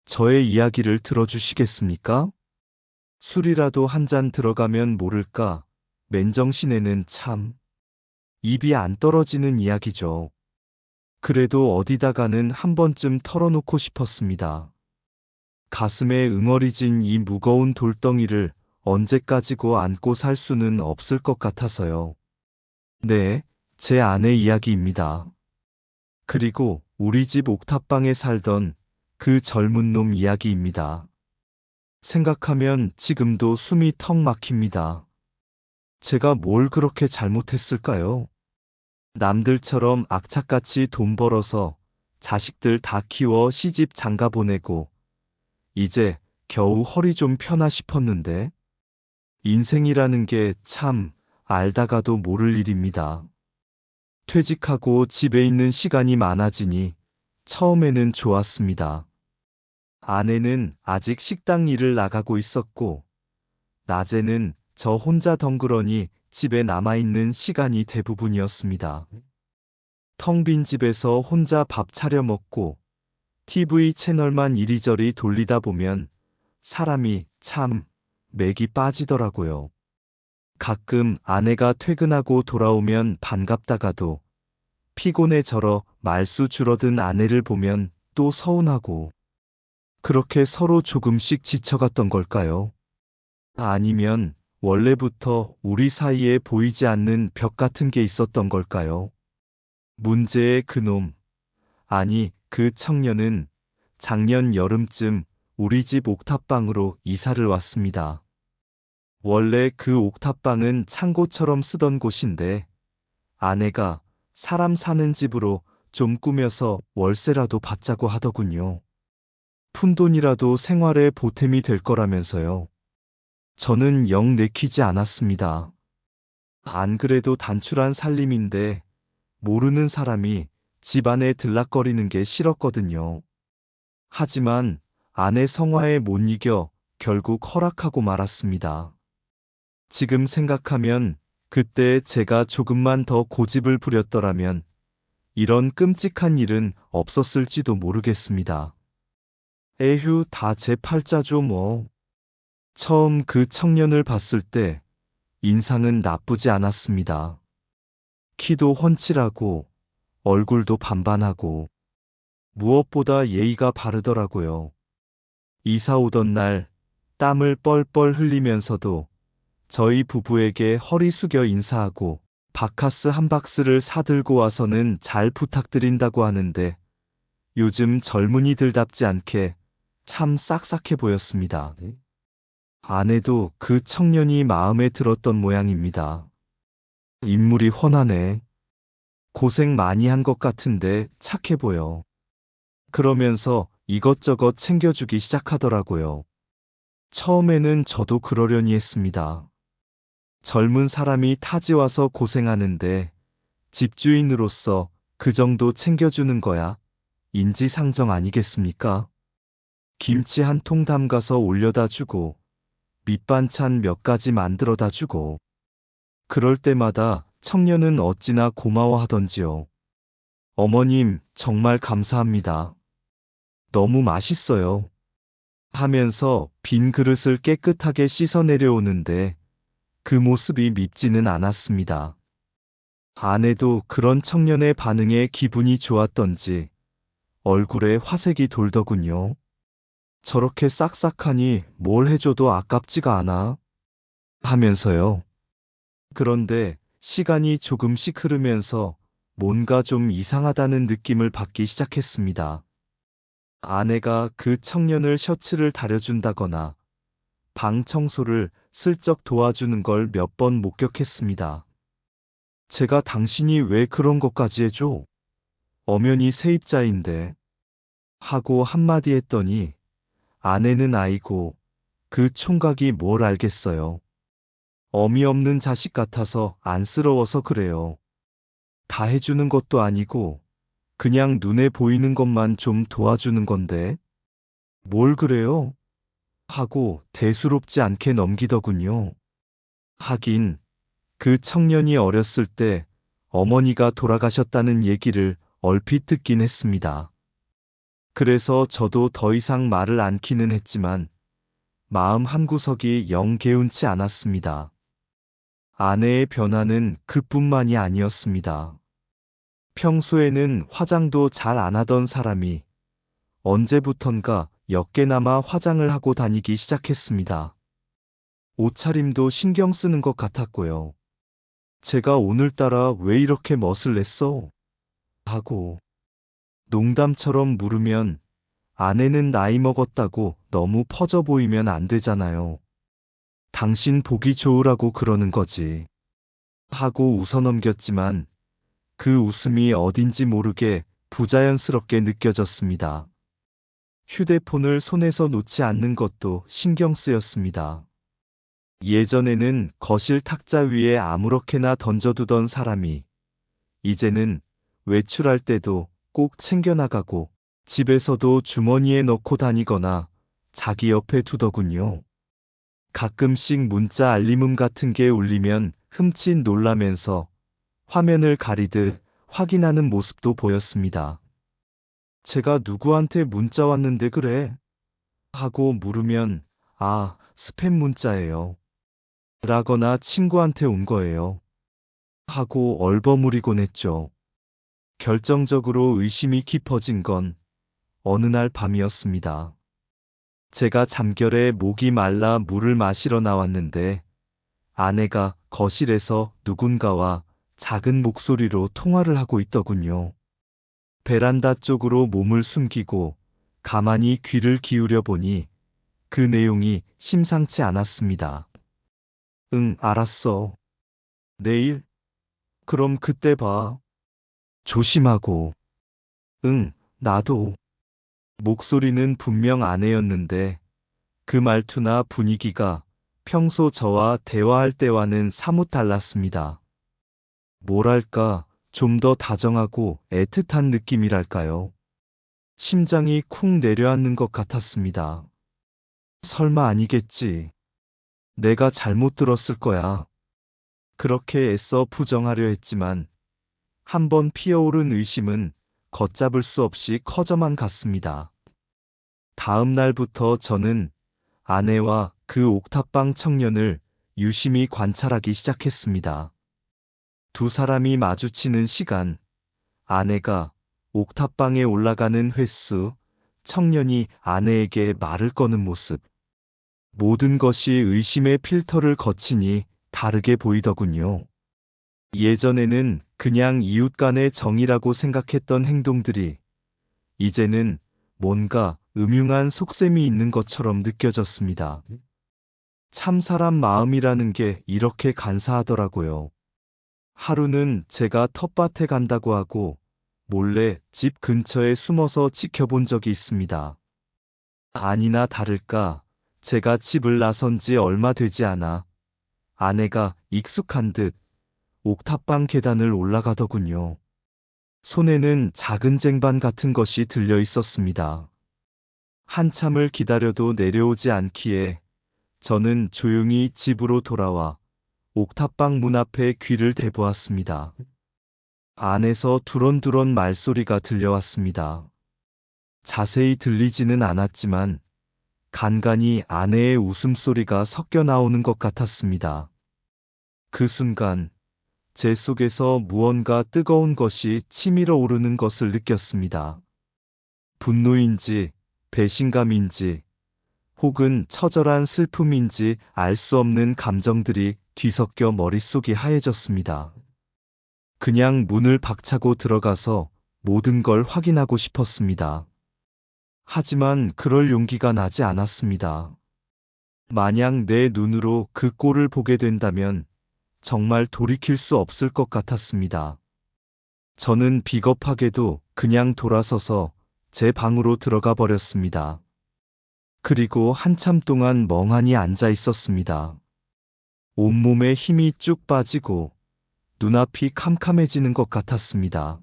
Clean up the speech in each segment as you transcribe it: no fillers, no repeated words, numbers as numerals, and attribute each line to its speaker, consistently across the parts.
Speaker 1: 저의 이야기를 들어주시겠습니까? 술이라도 한 잔 들어가면 모를까, 맨정신에는 참 입이 안 떨어지는 이야기죠. 그래도 어디다가는 한 번쯤 털어놓고 싶었습니다. 가슴에 응어리진 이 무거운 돌덩이를 언제까지고 안고 살 수는 없을 것 같아서요. 네, 제 아내 이야기입니다. 그리고 우리 집 옥탑방에 살던 그 젊은 놈 이야기입니다. 생각하면 지금도 숨이 턱 막힙니다. 제가 뭘 그렇게 잘못했을까요? 남들처럼 악착같이 돈 벌어서 자식들 다 키워 시집 장가 보내고 이제 겨우 허리 좀 펴나 싶었는데 인생이라는 게 참 알다가도 모를 일입니다. 퇴직하고 집에 있는 시간이 많아지니 처음에는 좋았습니다. 아내는 아직 식당 일을 나가고 있었고 낮에는 저 혼자 덩그러니 집에 남아있는 시간이 대부분이었습니다. 텅 빈 집에서 혼자 밥 차려 먹고 TV 채널만 이리저리 돌리다 보면 사람이 참 맥이 빠지더라고요. 가끔 아내가 퇴근하고 돌아오면 반갑다가도 피곤해 절어 말수 줄어든 아내를 보면 또 서운하고 그렇게 서로 조금씩 지쳐갔던 걸까요? 아니면 원래부터 우리 사이에 보이지 않는 벽 같은 게 있었던 걸까요? 문제의 그놈, 아니 그 청년은 작년 여름쯤 우리 집 옥탑방으로 이사를 왔습니다. 원래 그 옥탑방은 창고처럼 쓰던 곳인데 아내가 사람 사는 집으로 좀 꾸며서 월세라도 받자고 하더군요. 푼돈이라도 생활에 보탬이 될 거라면서요. 저는 영 내키지 않았습니다. 안 그래도 단출한 살림인데 모르는 사람이 집안에 들락거리는 게 싫었거든요. 하지만 아내 성화에 못 이겨 결국 허락하고 말았습니다. 지금 생각하면 그때 제가 조금만 더 고집을 부렸더라면 이런 끔찍한 일은 없었을지도 모르겠습니다. 에휴, 다 제 팔자죠 뭐. 처음 그 청년을 봤을 때 인상은 나쁘지 않았습니다. 키도 훤칠하고 얼굴도 반반하고 무엇보다 예의가 바르더라고요. 이사 오던 날 땀을 뻘뻘 흘리면서도 저희 부부에게 허리 숙여 인사하고 바카스 한 박스를 사들고 와서는 잘 부탁드린다고 하는데 요즘 젊은이들답지 않게 참 싹싹해 보였습니다. 아내도 그 청년이 마음에 들었던 모양입니다. 인물이 훤하네. 고생 많이 한 것 같은데 착해 보여. 그러면서 이것저것 챙겨주기 시작하더라고요. 처음에는 저도 그러려니 했습니다. 젊은 사람이 타지 와서 고생하는데 집주인으로서 그 정도 챙겨주는 거야 인지상정 아니겠습니까? 김치 한 통 담가서 올려다 주고 밑반찬 몇 가지 만들어다 주고 그럴 때마다 청년은 어찌나 고마워하던지요. 어머님, 정말 감사합니다. 너무 맛있어요. 하면서 빈 그릇을 깨끗하게 씻어 내려오는데 그 모습이 밉지는 않았습니다. 아내도 그런 청년의 반응에 기분이 좋았던지 얼굴에 화색이 돌더군요. 저렇게 싹싹하니 뭘 해줘도 아깝지가 않아 하면서요. 그런데 시간이 조금씩 흐르면서 뭔가 좀 이상하다는 느낌을 받기 시작했습니다. 아내가 그 청년을 셔츠를 다려준다거나 방 청소를 슬쩍 도와주는 걸 몇 번 목격했습니다. 제가 당신이 왜 그런 것까지 해줘? 엄연히 세입자인데 하고 한마디 했더니 아내는 아이고 그 총각이 뭘 알겠어요. 어미 없는 자식 같아서 안쓰러워서 그래요. 다 해주는 것도 아니고 그냥 눈에 보이는 것만 좀 도와주는 건데 뭘 그래요? 하고 대수롭지 않게 넘기더군요. 하긴 그 청년이 어렸을 때 어머니가 돌아가셨다는 얘기를 얼핏 듣긴 했습니다. 그래서 저도 더 이상 말을 않기는 했지만 마음 한구석이 영 개운치 않았습니다. 아내의 변화는 그뿐만이 아니었습니다. 평소에는 화장도 잘 안 하던 사람이 언제부턴가 옅게나마 화장을 하고 다니기 시작했습니다. 옷차림도 신경 쓰는 것 같았고요. 제가 오늘따라 왜 이렇게 멋을 냈어? 하고 농담처럼 물으면 아내는 나이 먹었다고 너무 퍼져 보이면 안 되잖아요. 당신 보기 좋으라고 그러는 거지. 하고 웃어넘겼지만 그 웃음이 어딘지 모르게 부자연스럽게 느껴졌습니다. 휴대폰을 손에서 놓지 않는 것도 신경 쓰였습니다. 예전에는 거실 탁자 위에 아무렇게나 던져두던 사람이 이제는 외출할 때도 꼭 챙겨나가고 집에서도 주머니에 넣고 다니거나 자기 옆에 두더군요. 가끔씩 문자 알림음 같은 게 울리면 흠칫 놀라면서 화면을 가리듯 확인하는 모습도 보였습니다. 제가 누구한테 문자 왔는데 그래? 하고 물으면 아, 스팸 문자예요. 라거나 친구한테 온 거예요. 하고 얼버무리곤 했죠. 결정적으로 의심이 깊어진 건 어느 날 밤이었습니다. 제가 잠결에 목이 말라 물을 마시러 나왔는데 아내가 거실에서 누군가와 작은 목소리로 통화를 하고 있더군요. 베란다 쪽으로 몸을 숨기고 가만히 귀를 기울여 보니 그 내용이 심상치 않았습니다. 응, 알았어. 내일? 그럼 그때 봐. 조심하고. 응, 나도. 목소리는 분명 아내였는데 그 말투나 분위기가 평소 저와 대화할 때와는 사뭇 달랐습니다. 뭐랄까, 좀 더 다정하고 애틋한 느낌이랄까요. 심장이 쿵 내려앉는 것 같았습니다. 설마 아니겠지. 내가 잘못 들었을 거야. 그렇게 애써 부정하려 했지만 한번 피어오른 의심은 걷잡을 수 없이 커져만 갔습니다. 다음 날부터 저는 아내와 그 옥탑방 청년을 유심히 관찰하기 시작했습니다. 두 사람이 마주치는 시간, 아내가 옥탑방에 올라가는 횟수, 청년이 아내에게 말을 거는 모습. 모든 것이 의심의 필터를 거치니 다르게 보이더군요. 예전에는 그냥 이웃 간의 정이라고 생각했던 행동들이 이제는 뭔가 음흉한 속셈이 있는 것처럼 느껴졌습니다. 참 사람 마음이라는 게 이렇게 간사하더라고요. 하루는 제가 텃밭에 간다고 하고 몰래 집 근처에 숨어서 지켜본 적이 있습니다. 아니나 다를까 제가 집을 나선 지 얼마 되지 않아 아내가 익숙한 듯 옥탑방 계단을 올라가더군요. 손에는 작은 쟁반 같은 것이 들려 있었습니다. 한참을 기다려도 내려오지 않기에 저는 조용히 집으로 돌아와 옥탑방 문 앞에 귀를 대보았습니다. 안에서 두런두런 말소리가 들려왔습니다. 자세히 들리지는 않았지만 간간이 아내의 웃음소리가 섞여 나오는 것 같았습니다. 그 순간 제 속에서 무언가 뜨거운 것이 치밀어 오르는 것을 느꼈습니다. 분노인지 배신감인지 혹은 처절한 슬픔인지 알 수 없는 감정들이 뒤섞여 머릿속이 하얘졌습니다. 그냥 문을 박차고 들어가서 모든 걸 확인하고 싶었습니다. 하지만 그럴 용기가 나지 않았습니다. 만약 내 눈으로 그 꼴을 보게 된다면 정말 돌이킬 수 없을 것 같았습니다. 저는 비겁하게도 그냥 돌아서서 제 방으로 들어가 버렸습니다. 그리고 한참 동안 멍하니 앉아 있었습니다. 온몸에 힘이 쭉 빠지고 눈앞이 캄캄해지는 것 같았습니다.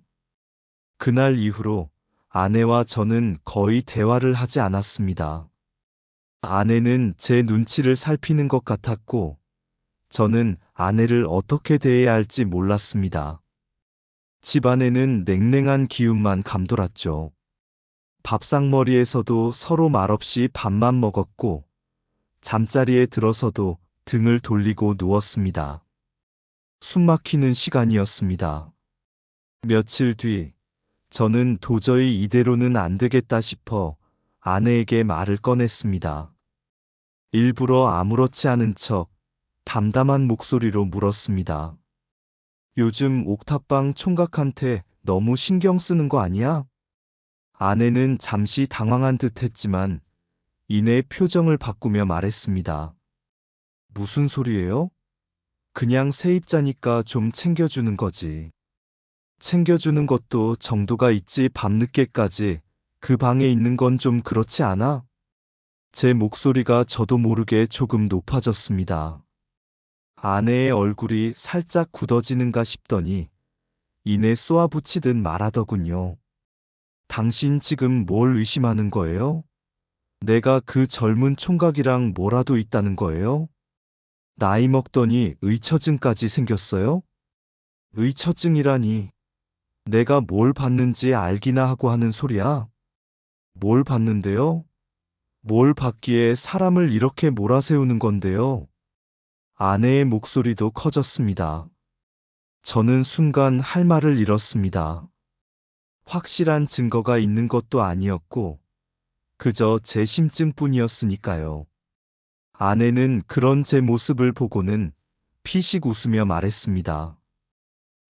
Speaker 1: 그날 이후로 아내와 저는 거의 대화를 하지 않았습니다. 아내는 제 눈치를 살피는 것 같았고, 저는 아내를 어떻게 대해야 할지 몰랐습니다. 집안에는 냉랭한 기운만 감돌았죠. 밥상머리에서도 서로 말없이 밥만 먹었고, 잠자리에 들어서도 등을 돌리고 누웠습니다. 숨막히는 시간이었습니다. 며칠 뒤, 저는 도저히 이대로는 안 되겠다 싶어 아내에게 말을 꺼냈습니다. 일부러 아무렇지 않은 척 담담한 목소리로 물었습니다. 요즘 옥탑방 총각한테 너무 신경 쓰는 거 아니야? 아내는 잠시 당황한 듯 했지만 이내 표정을 바꾸며 말했습니다. 무슨 소리예요? 그냥 세입자니까 좀 챙겨주는 거지. 챙겨주는 것도 정도가 있지 밤늦게까지 그 방에 있는 건 좀 그렇지 않아? 제 목소리가 저도 모르게 조금 높아졌습니다. 아내의 얼굴이 살짝 굳어지는가 싶더니 이내 쏘아붙이듯 말하더군요. 당신 지금 뭘 의심하는 거예요? 내가 그 젊은 총각이랑 뭐라도 있다는 거예요? 나이 먹더니 의처증까지 생겼어요? 의처증이라니. 내가 뭘 봤는지 알기나 하고 하는 소리야? 뭘 봤는데요? 뭘 봤기에 사람을 이렇게 몰아세우는 건데요? 아내의 목소리도 커졌습니다. 저는 순간 할 말을 잃었습니다. 확실한 증거가 있는 것도 아니었고, 그저 제 심증뿐이었으니까요. 아내는 그런 제 모습을 보고는 피식 웃으며 말했습니다.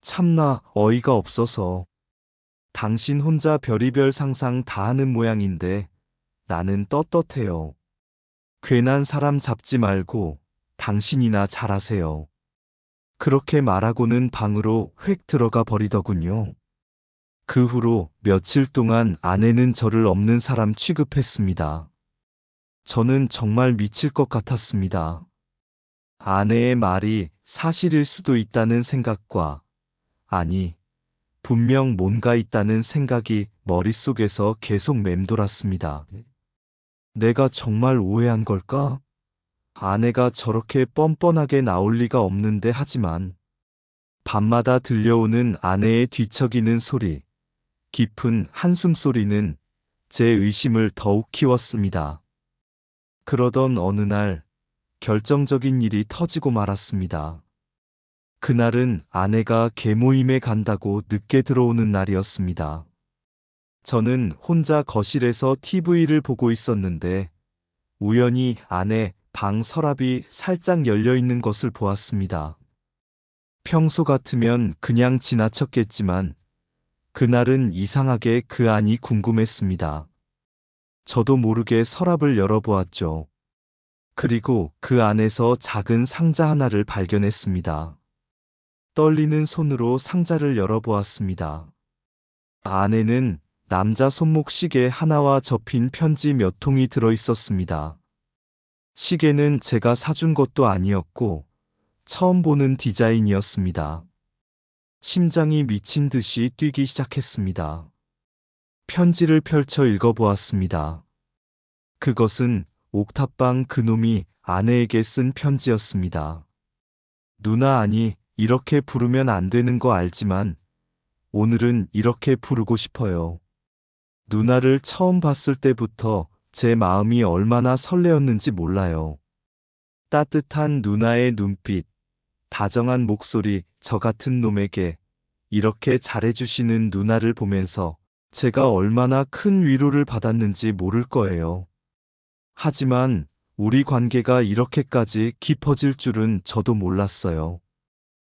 Speaker 1: 참나 어이가 없어서. 당신 혼자 별의별 상상 다 하는 모양인데 나는 떳떳해요. 괜한 사람 잡지 말고 당신이나 잘하세요. 그렇게 말하고는 방으로 획 들어가 버리더군요. 그 후로 며칠 동안 아내는 저를 없는 사람 취급했습니다. 저는 정말 미칠 것 같았습니다. 아내의 말이 사실일 수도 있다는 생각과, 아니, 분명 뭔가 있다는 생각이 머릿속에서 계속 맴돌았습니다. 내가 정말 오해한 걸까? 아내가 저렇게 뻔뻔하게 나올 리가 없는데 하지만 밤마다 들려오는 아내의 뒤척이는 소리, 깊은 한숨 소리는 제 의심을 더욱 키웠습니다. 그러던 어느 날 결정적인 일이 터지고 말았습니다. 그날은 아내가 계모임에 간다고 늦게 들어오는 날이었습니다. 저는 혼자 거실에서 TV를 보고 있었는데 우연히 아내 방 서랍이 살짝 열려 있는 것을 보았습니다. 평소 같으면 그냥 지나쳤겠지만 그날은 이상하게 그 안이 궁금했습니다. 저도 모르게 서랍을 열어보았죠. 그리고 그 안에서 작은 상자 하나를 발견했습니다. 떨리는 손으로 상자를 열어보았습니다. 안에는 남자 손목 시계 하나와 접힌 편지 몇 통이 들어 있었습니다. 시계는 제가 사준 것도 아니었고 처음 보는 디자인이었습니다. 심장이 미친 듯이 뛰기 시작했습니다. 편지를 펼쳐 읽어보았습니다. 그것은 옥탑방 그놈이 아내에게 쓴 편지였습니다. 누나 아니, 이렇게 부르면 안 되는 거 알지만 오늘은 이렇게 부르고 싶어요. 누나를 처음 봤을 때부터 제 마음이 얼마나 설레었는지 몰라요. 따뜻한 누나의 눈빛, 다정한 목소리, 저 같은 놈에게 이렇게 잘해주시는 누나를 보면서 제가 얼마나 큰 위로를 받았는지 모를 거예요. 하지만 우리 관계가 이렇게까지 깊어질 줄은 저도 몰랐어요.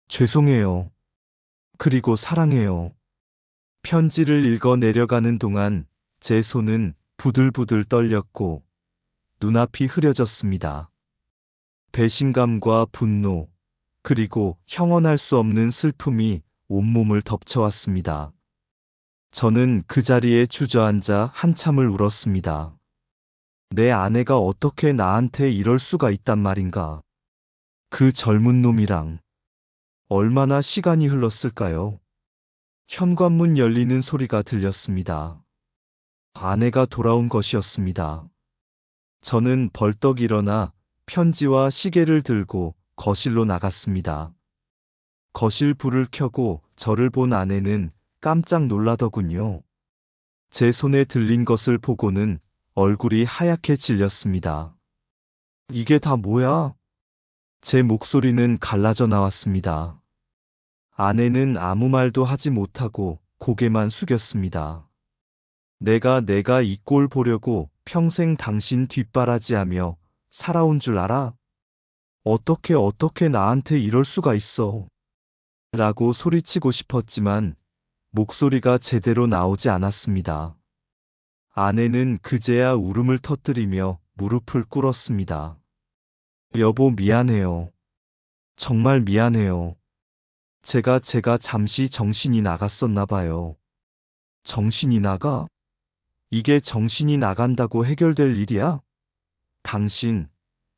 Speaker 1: 죄송해요. 그리고 사랑해요. 편지를 읽어 내려가는 동안 제 손은 부들부들 떨렸고 눈앞이 흐려졌습니다. 배신감과 분노, 그리고 형언할 수 없는 슬픔이 온몸을 덮쳐왔습니다. 저는 그 자리에 주저앉아 한참을 울었습니다. 내 아내가 어떻게 나한테 이럴 수가 있단 말인가. 그 젊은 놈이랑 얼마나 시간이 흘렀을까요? 현관문 열리는 소리가 들렸습니다. 아내가 돌아온 것이었습니다. 저는 벌떡 일어나 편지와 시계를 들고 거실로 나갔습니다. 거실 불을 켜고 저를 본 아내는 깜짝 놀라더군요. 제 손에 들린 것을 보고는 얼굴이 하얗게 질렸습니다. 이게 다 뭐야? 제 목소리는 갈라져 나왔습니다. 아내는 아무 말도 하지 못하고 고개만 숙였습니다. 내가 이 꼴 보려고 평생 당신 뒷바라지하며 살아온 줄 알아? 어떻게 나한테 이럴 수가 있어? 라고 소리치고 싶었지만 목소리가 제대로 나오지 않았습니다. 아내는 그제야 울음을 터뜨리며 무릎을 꿇었습니다. 여보, 미안해요. 정말 미안해요. 제가 잠시 정신이 나갔었나 봐요. 정신이 나가? 이게 정신이 나간다고 해결될 일이야? 당신,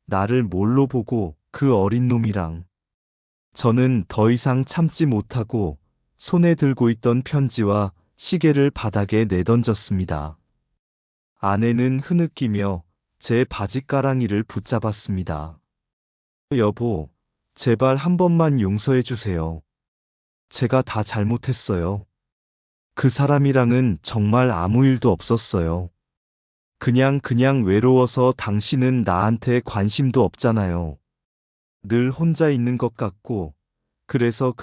Speaker 1: 나를 뭘로 보고 그 어린 놈이랑. 저는 더 이상 참지 못하고 손에 들고 있던 편지와 시계를 바닥에 내던졌습니다. 아내는 흐느끼며 제 바지가랑이를 붙잡았습니다. 여보, 제발 한 번만 용서해 주세요. 제가 다 잘못했어요. 그 사람이랑은 정말 아무 일도 없었어요. 그냥 외로워서 당신은 나한테 관심도 없잖아요. 늘 혼자 있는 것 같고, 그래서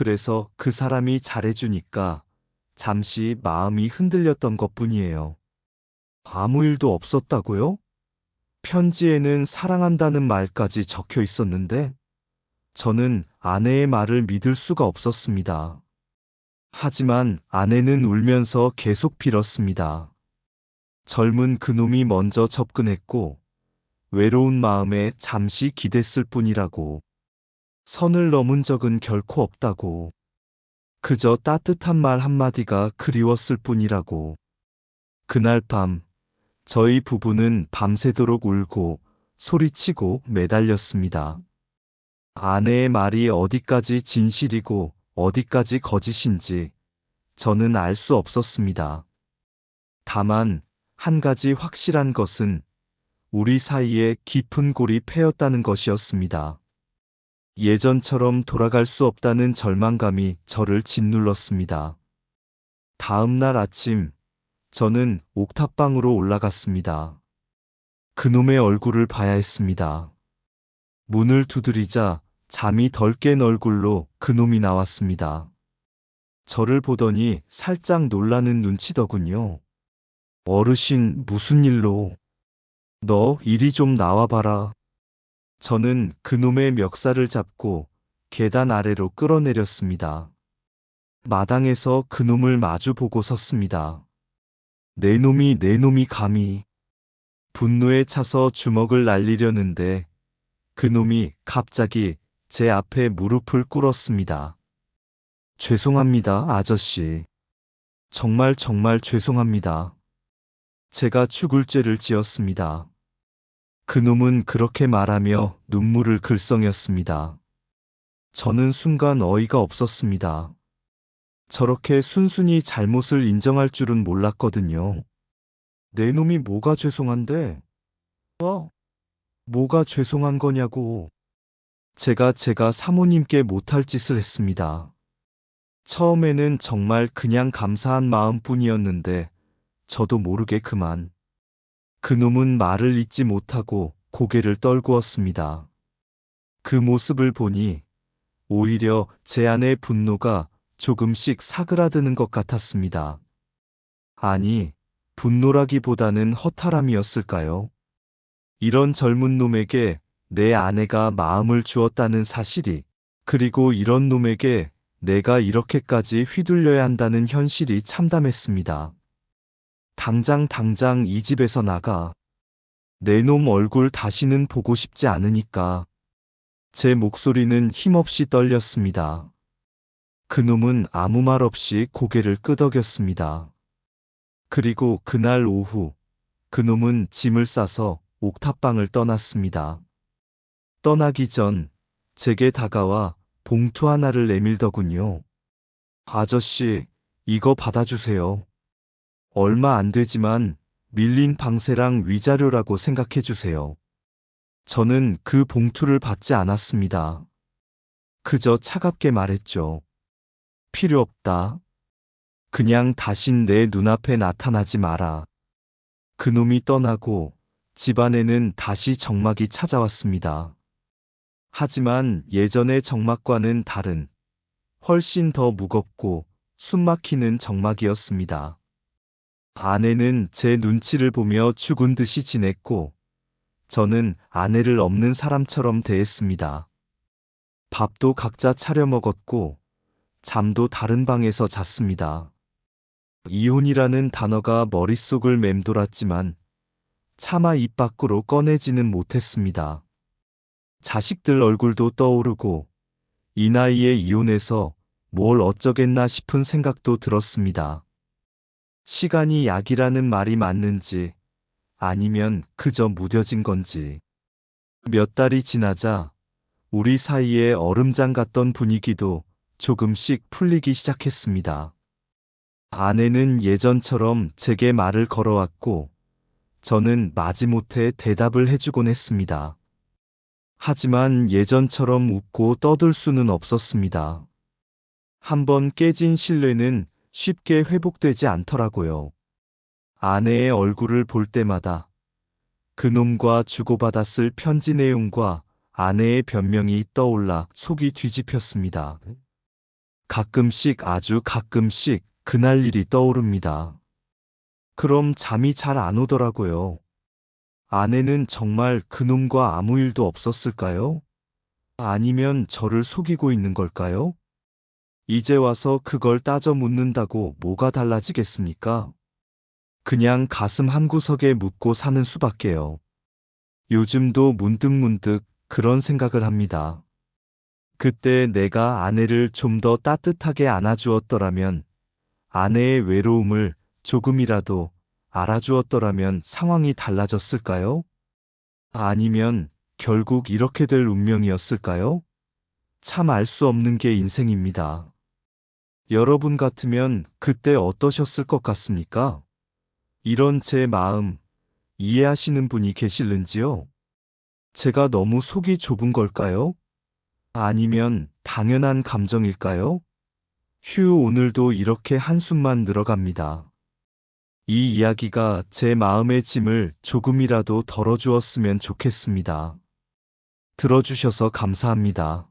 Speaker 1: 그 사람이 잘해주니까 잠시 마음이 흔들렸던 것뿐이에요. 아무 일도 없었다고요? 편지에는 사랑한다는 말까지 적혀 있었는데, 저는 아내의 말을 믿을 수가 없었습니다. 하지만 아내는 울면서 계속 빌었습니다. 젊은 그놈이 먼저 접근했고, 외로운 마음에 잠시 기댔을 뿐이라고. 선을 넘은 적은 결코 없다고. 그저 따뜻한 말 한마디가 그리웠을 뿐이라고. 그날 밤, 저희 부부는 밤새도록 울고 소리치고 매달렸습니다. 아내의 말이 어디까지 진실이고 어디까지 거짓인지 저는 알 수 없었습니다. 다만 한 가지 확실한 것은 우리 사이에 깊은 골이 패였다는 것이었습니다. 예전처럼 돌아갈 수 없다는 절망감이 저를 짓눌렀습니다. 다음 날 아침, 저는 옥탑방으로 올라갔습니다. 그놈의 얼굴을 봐야 했습니다. 문을 두드리자 잠이 덜 깬 얼굴로 그놈이 나왔습니다. 저를 보더니 살짝 놀라는 눈치더군요. 어르신, 무슨 일로? 너 이리 좀 나와봐라. 저는 그놈의 멱살을 잡고 계단 아래로 끌어내렸습니다. 마당에서 그놈을 마주보고 섰습니다. 내 놈이 감히. 분노에 차서 주먹을 날리려는데 그놈이 갑자기 제 앞에 무릎을 꿇었습니다. 죄송합니다, 아저씨. 정말 죄송합니다. 제가 죽을 죄를 지었습니다. 그놈은 그렇게 말하며 눈물을 글썽였습니다. 저는 순간 어이가 없었습니다. 저렇게 순순히 잘못을 인정할 줄은 몰랐거든요. 내 놈이 뭐가 죄송한데? 뭐가 죄송한 거냐고. 제가 사모님께 못할 짓을 했습니다. 처음에는 정말 그냥 감사한 마음뿐이었는데 저도 모르게 그만. 그놈은 말을 잇지 못하고 고개를 떨구었습니다. 그 모습을 보니 오히려 제 안의 분노가 조금씩 사그라드는 것 같았습니다. 아니, 분노라기보다는 허탈함이었을까요? 이런 젊은 놈에게 내 아내가 마음을 주었다는 사실이, 그리고 이런 놈에게 내가 이렇게까지 휘둘려야 한다는 현실이 참담했습니다. 당장 이 집에서 나가. 내 놈 얼굴 다시는 보고 싶지 않으니까. 제 목소리는 힘없이 떨렸습니다. 그놈은 아무 말 없이 고개를 끄덕였습니다. 그리고 그날 오후, 그놈은 짐을 싸서 옥탑방을 떠났습니다. 떠나기 전 제게 다가와 봉투 하나를 내밀더군요. 아저씨, 이거 받아주세요. 얼마 안 되지만 밀린 방세랑 위자료라고 생각해 주세요. 저는 그 봉투를 받지 않았습니다. 그저 차갑게 말했죠. 필요 없다. 그냥 다신 내 눈앞에 나타나지 마라. 그놈이 떠나고 집안에는 다시 정막이 찾아왔습니다. 하지만 예전의 정막과는 다른 훨씬 더 무겁고 숨막히는 정막이었습니다. 아내는 제 눈치를 보며 죽은 듯이 지냈고 저는 아내를 없는 사람처럼 대했습니다. 밥도 각자 차려 먹었고 잠도 다른 방에서 잤습니다. 이혼이라는 단어가 머릿속을 맴돌았지만 차마 입 밖으로 꺼내지는 못했습니다. 자식들 얼굴도 떠오르고 이 나이에 이혼해서 뭘 어쩌겠나 싶은 생각도 들었습니다. 시간이 약이라는 말이 맞는지 아니면 그저 무뎌진 건지. 몇 달이 지나자 우리 사이에 얼음장 같던 분위기도 조금씩 풀리기 시작했습니다. 아내는 예전처럼 제게 말을 걸어왔고 저는 마지못해 대답을 해주곤 했습니다. 하지만 예전처럼 웃고 떠들 수는 없었습니다. 한번 깨진 신뢰는 쉽게 회복되지 않더라고요. 아내의 얼굴을 볼 때마다 그놈과 주고받았을 편지 내용과 아내의 변명이 떠올라 속이 뒤집혔습니다. 가끔씩 아주 가끔씩 그날 일이 떠오릅니다. 그럼 잠이 잘 안 오더라고요. 아내는 정말 그놈과 아무 일도 없었을까요? 아니면 저를 속이고 있는 걸까요? 이제 와서 그걸 따져 묻는다고 뭐가 달라지겠습니까? 그냥 가슴 한구석에 묻고 사는 수밖에요. 요즘도 문득문득 그런 생각을 합니다. 그때 내가 아내를 좀 더 따뜻하게 안아주었더라면, 아내의 외로움을 조금이라도 알아주었더라면 상황이 달라졌을까요? 아니면 결국 이렇게 될 운명이었을까요? 참 알 수 없는 게 인생입니다. 여러분 같으면 그때 어떠셨을 것 같습니까? 이런 제 마음 이해하시는 분이 계실는지요? 제가 너무 속이 좁은 걸까요? 아니면 당연한 감정일까요? 휴, 오늘도 이렇게 한숨만 늘어갑니다. 이 이야기가 제 마음의 짐을 조금이라도 덜어주었으면 좋겠습니다. 들어주셔서 감사합니다.